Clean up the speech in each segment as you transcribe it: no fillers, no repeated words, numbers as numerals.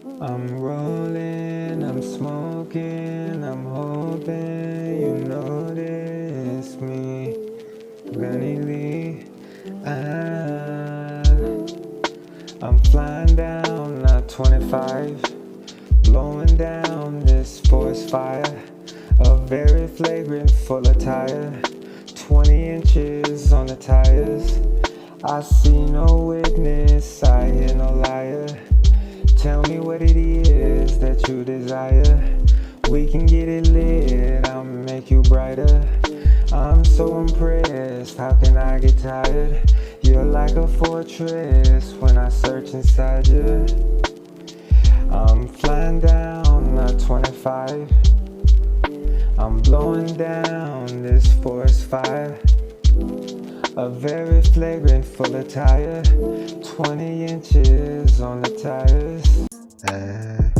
I'm rolling, I'm smoking, I'm hoping you notice me. Gunny I'm flying down not 25, blowing down this forest fire. A very flagrant full of tire, 20 inches on the tires. I see no witness, I hear no liar. Tell me what it is that you desire. We can get it lit, I'll make you brighter. I'm so impressed, how can I get tired? You're like a fortress when I search inside you. I'm flying down a 25, I'm blowing down this forest fire. A very flagrant full of tire, 20 inches on the tires.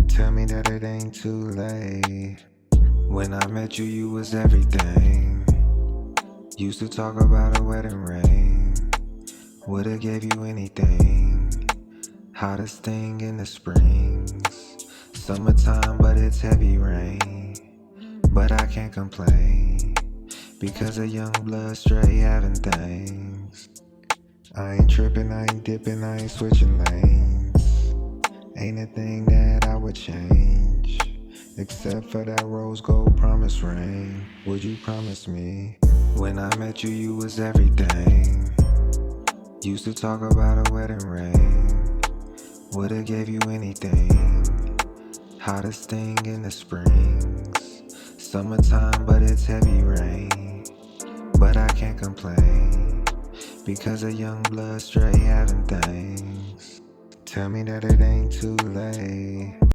Tell me that it ain't too late. When I met you, you was everything. Used to talk about a wedding ring. Would've gave you anything. Hottest thing in the springs. Summertime, but it's heavy rain. But I can't complain, because of young blood straight having things. I ain't tripping, I ain't dipping, I ain't switching lanes. Ain't a thing that I would change, except for that rose gold promise ring. Would you promise me? When I met you, you was everything. Used to talk about a wedding ring. Would've gave you anything. Hottest thing in the springs. Summertime, but it's heavy rain. But I can't complain, because of young blood straight having things. Tell me that it ain't too late.